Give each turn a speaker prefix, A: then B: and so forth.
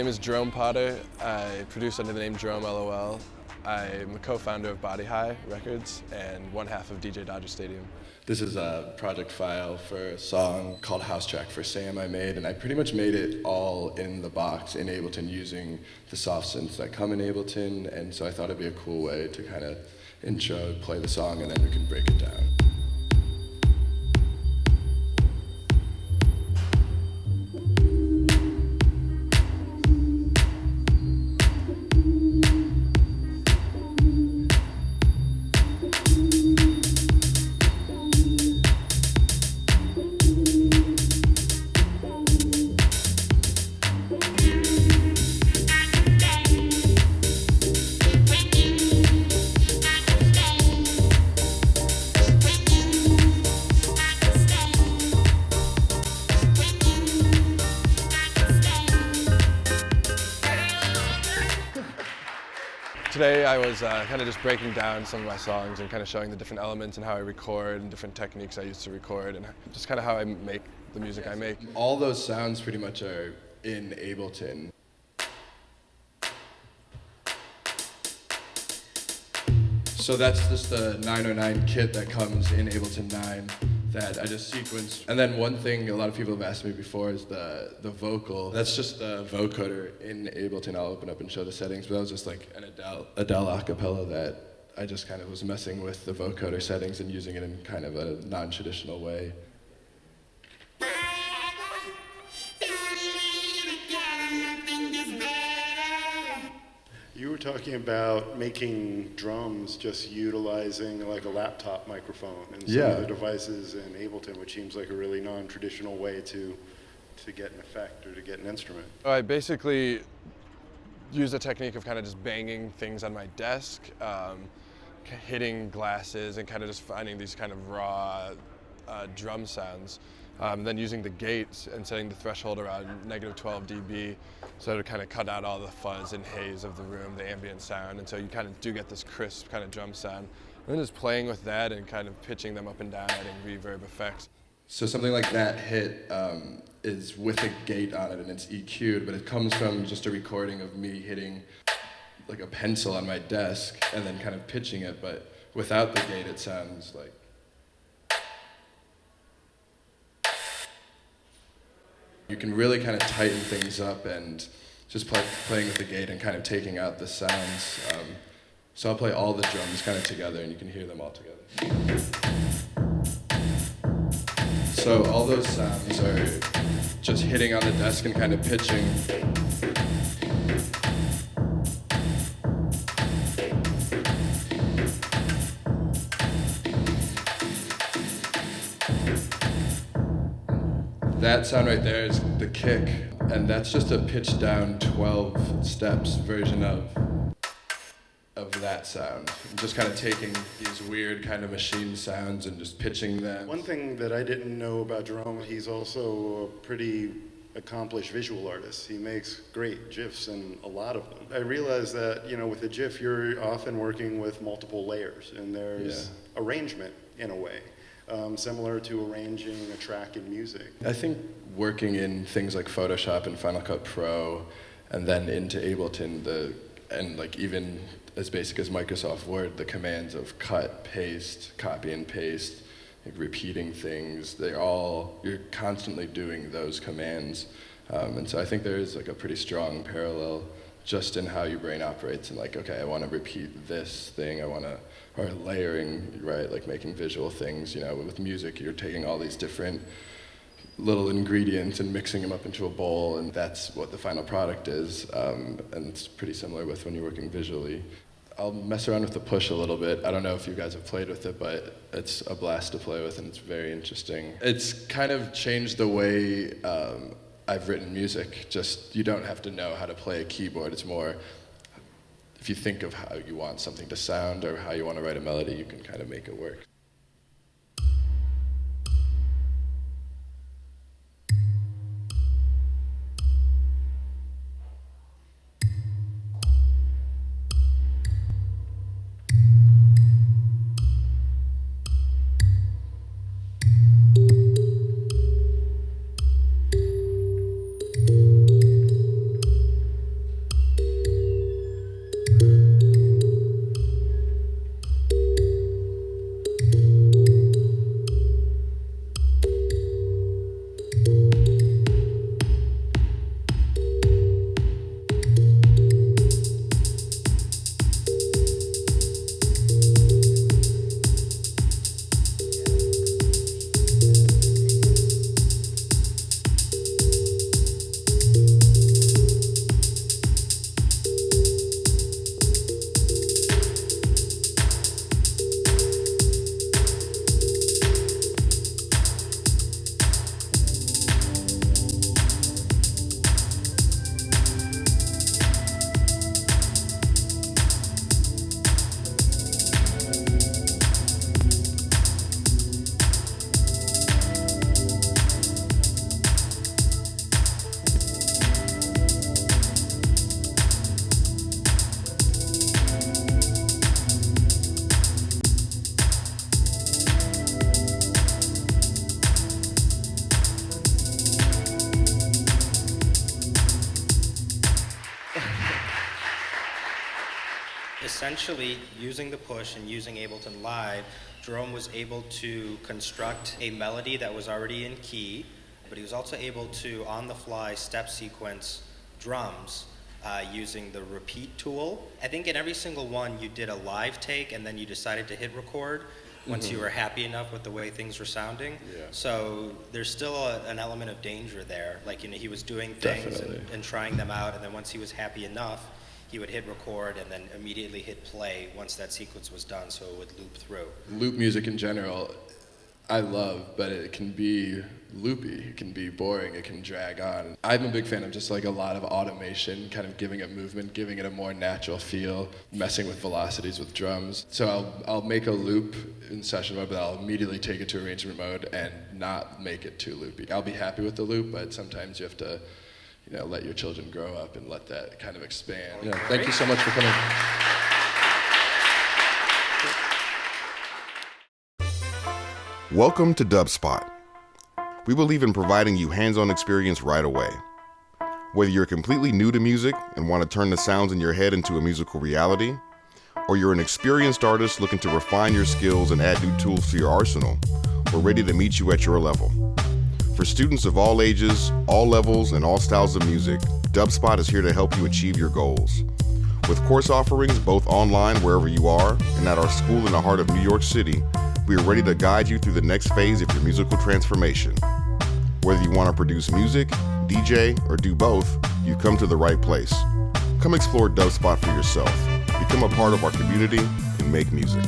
A: name is Jerome Potter. I produce under the name Jerome LOL. I'm a co-founder of Body High Records and one half of DJ Dodger Stadium. This is a project file for a song called House Track for Sam I made, and I pretty much made it all in the box in Ableton using the soft synths that come in Ableton, and so I thought it'd be a cool way to kind of intro, play the song, and then we can break it down. Today I was kind of just breaking down some of my songs and kind of showing the different elements and how I record and different techniques I use to record and just kind of how I make the music I make. All those sounds pretty much are in Ableton. So that's just the 909 kit that comes in Ableton 9 that I just sequenced. And then one thing a lot of people have asked me before is the vocal. That's just the vocoder in Ableton. I'll open up and show the settings, but that was just like an Adele acapella that I just kind of was messing with the vocoder settings and using it in kind of a non-traditional way.
B: You were talking about making drums just utilizing like a laptop microphone and some of the devices in Ableton, which seems like a really non-traditional way to get an effect or to get an instrument.
A: I basically use the technique of kind of just banging things on my desk, hitting glasses and kind of just finding these kind of raw drum sounds. Then using the gates and setting the threshold around -12 dB, so to kind of cut out all the fuzz and haze of the room, the ambient sound, and so you kind of do get this crisp kind of drum sound. And then just playing with that and kind of pitching them up and down, adding reverb effects. So something like that hit is with a gate on it and it's EQ'd, but it comes from just a recording of me hitting like a pencil on my desk and then kind of pitching it, but without the gate it sounds like. You can really kind of tighten things up and just playing with the gate and kind of taking out the sounds. So I'll play all the drums kind of together and you can hear them all together. So all those sounds are just hitting on the desk and kind of pitching. That sound right there is the kick, and that's just a pitched down 12 steps version of that sound. I'm just kind of taking these weird kind of machine sounds and just pitching them.
B: One thing that I didn't know about Jerome, he's also a pretty accomplished visual artist. He makes great GIFs and a lot of them. I realized that, you know, with a GIF you're often working with multiple layers and there's arrangement in a way. Similar to arranging a track in music.
A: I think working in things like Photoshop and Final Cut Pro and then into Ableton, and like even as basic as Microsoft Word, the commands of cut, paste, copy and paste, like repeating things, you're constantly doing those commands. And so I think there is like a pretty strong parallel just in how your brain operates and like, okay, I want to repeat this thing, or layering, right, like making visual things, you know, with music you're taking all these different little ingredients and mixing them up into a bowl, and that's what the final product is, and it's pretty similar with when you're working visually. I'll mess around with the push a little bit. I don't know if you guys have played with it, but it's a blast to play with and it's very interesting. It's kind of changed the way I've written music. Just, you don't have to know how to play a keyboard. It's more, if you think of how you want something to sound or how you want to write a melody, you can kind of make it work.
C: Essentially, using the push and using Ableton Live, Jerome was able to construct a melody that was already in key, but he was also able to, on the fly, step sequence drums using the repeat tool. I think in every single one you did a live take and then you decided to hit record once you were happy enough with the way things were sounding.
A: Yeah.
C: So there's still an element of danger there. Like, you know, he was doing things and trying them out, and then once he was happy enough, he would hit record and then immediately hit play once that sequence was done, so it would loop through.
A: Loop music in general, I love, but it can be loopy, it can be boring, it can drag on. I'm a big fan of just like a lot of automation, kind of giving it movement, giving it a more natural feel, messing with velocities with drums. So I'll make a loop in session mode, but I'll immediately take it to arrangement mode and not make it too loopy. I'll be happy with the loop, but sometimes you have to, you know, let your children grow up and let that kind of expand. Yeah, thank you so much for coming.
D: Welcome to Dubspot. We believe in providing you hands-on experience right away. Whether you're completely new to music and want to turn the sounds in your head into a musical reality, or you're an experienced artist looking to refine your skills and add new tools to your arsenal, we're ready to meet you at your level. For students of all ages, all levels, and all styles of music, Dubspot is here to help you achieve your goals. With course offerings both online wherever you are and at our school in the heart of New York City, we are ready to guide you through the next phase of your musical transformation. Whether you want to produce music, DJ, or do both, you've come to the right place. Come explore Dubspot for yourself. Become a part of our community and make music.